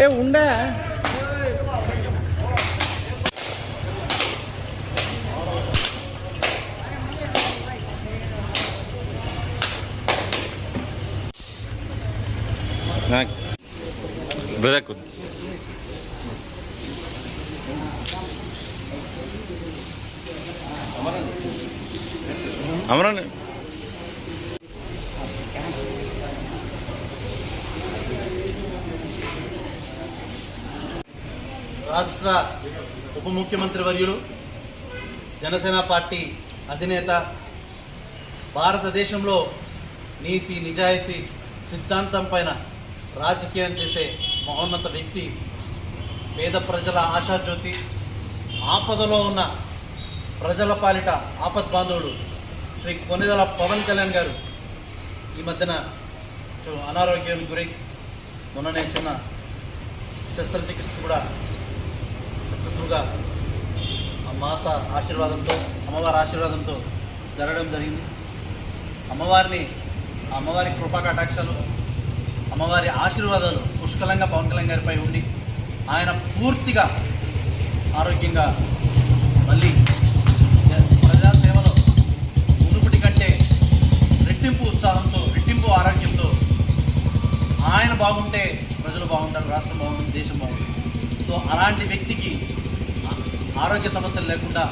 ఏ ఉండే బ్రదర్ కుద్ అమరన్ రాష్ట్ర ఉప ముఖ్యమంత్రి వర్యులు, జనసేన పార్టీ అధినేత, భారతదేశంలో నీతి నిజాయితీ సిద్ధాంతం పైన రాజకీయం చేసే మహోన్నత వ్యక్తి, పేద ప్రజల ఆశాజ్యోతి, ఆపదలో ఉన్న ప్రజల పాలిట ఆపద్బాంధవుడు శ్రీ కొణిదెల పవన్ కళ్యాణ్ గారు ఈ మధ్యన అనారోగ్యానికి గురై మొన్ననే చిన్న శస్త్రచికిత్స కూడా సక్సెస్ఫుల్గా మాత ఆశీర్వాదంతో, అమ్మవారి ఆశీర్వాదంతో జరగడం జరిగింది. అమ్మవారి కృపా కటాక్షాలు, అమ్మవారి ఆశీర్వాదాలు పుష్కలంగా పవన్ కళ్యాణ్ గారిపై ఉండి ఆయన పూర్తిగా ఆరోగ్యంగా మళ్ళీ ప్రజాసేవలో మునుపటి కంటే రెట్టింపు ఉత్సాహంతో, రెట్టింపు ఆరోగ్యంతో ఆయన బాగుంటే ప్రజలు బాగుంటారు, రాష్ట్రం బాగుంటుంది, దేశం బాగుంటుంది. సో అలాంటి వ్యక్తికి ఆరోగ్య సమస్యలు లేకుండా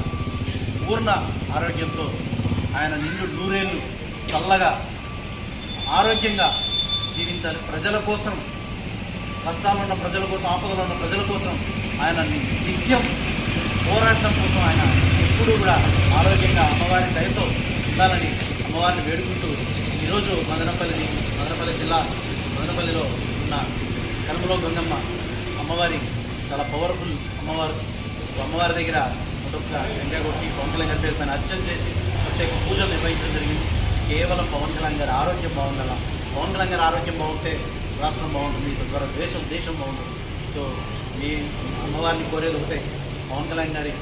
పూర్ణ ఆరోగ్యంతో ఆయన నిండు నూరేళ్ళు చల్లగా ఆరోగ్యంగా జీవించాలి. ప్రజల కోసం, కష్టాలు ఉన్న ప్రజల కోసం, ఆపదలో ఉన్న ప్రజల కోసం ఆయన నిత్యం పోరాటం కోసం ఆయన ఎప్పుడూ కూడా ఆరోగ్యంగా అమ్మవారి దయతో ఉండాలని అమ్మవారిని వేడుకుంటూ ఈరోజు మదనపల్లి జిల్లా మదనపల్లిలో ఉన్న కనుమలో గంగమ్మ అమ్మవారి చాలా పవర్ఫుల్ అమ్మవారి దగ్గర ఒక్కొక్క వెంకయ్య కొట్టి పవన్ కళ్యాణ్ గారి పేరు పైన అర్చన చేసి ప్రత్యేక పూజలు నిర్వహించడం జరిగింది. కేవలం పవన్ కళ్యాణ్ గారి ఆరోగ్యం బాగుండాల, పవన్ కళ్యాణ్ గారి ఆరోగ్యం బాగుంటే రాష్ట్రం బాగుంటుంది, తద్వారా దేశం బాగుంటుంది. సో మీ అమ్మవారిని కోరేది ఒకటే, పవన్ కళ్యాణ్ గారి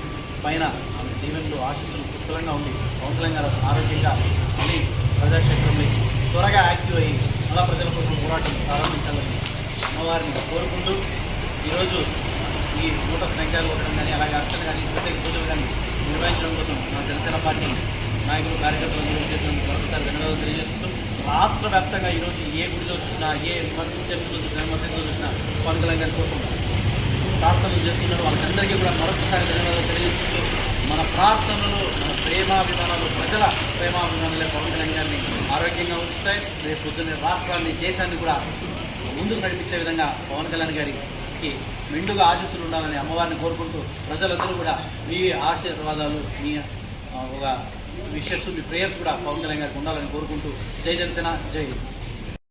పైన ఆమె దీవెనలు, ఆశీస్సులు పుష్కలంగా ఉండి పవన్ కళ్యాణ్ గారు ఆరోగ్యంగా మళ్ళీ ప్రజాక్షేత్రంలో త్వరగా యాక్టివ్ అయ్యి అలా ప్రజల కోసం పోరాటం ప్రారంభించాలని అమ్మవారిని కోరుకుంటూ ఈరోజు ఈ నూట టెంకాయలు కొట్టడం కానీ, అలాగే అర్చన కానీ, ప్రత్యేక పూజలు కానీ నిర్వహించడం కోసం మన జనసేన పార్టీ నాయకులు, కార్యకర్తలందరూ చేసిన మరొకసారి ధన్యవాదాలు తెలియజేసుకుంటూ రాష్ట్ర వ్యాప్తంగా ఈరోజు ఏ గుడిలో చూసినా, ఏ చర్చలో చూసినా, మసీదులో చూసినా పవన్ కళ్యాణ్ గారి కోసం ప్రార్థనలు చేస్తున్నారు. వాళ్ళందరికీ కూడా మరొకసారి ధన్యవాదాలు తెలియజేసుకుంటూ మన ప్రార్థనలు, మన ప్రేమాభిమానాలు, ప్రజల ప్రేమాభిమానాలే పవన్ కళ్యాణ్ గారిని ఆరోగ్యంగా ఉంచుతాయి. రేపు పొద్దున్నే రాష్ట్రాన్ని, దేశాన్ని కూడా ముందుకు నడిపించే విధంగా పవన్ కళ్యాణ్ గారికి మెండుగా ఆశీస్సులు ఉండాలని అమ్మవారిని కోరుకుంటూ ప్రజలందరూ కూడా మీ ఆశీర్వాదాలు, మీ ఒక విషెస్, మీ ప్రేయర్స్ కూడా పవన్ కళ్యాణ్ గారికి ఉండాలని కోరుకుంటూ జై జనసేన, జై హింద్.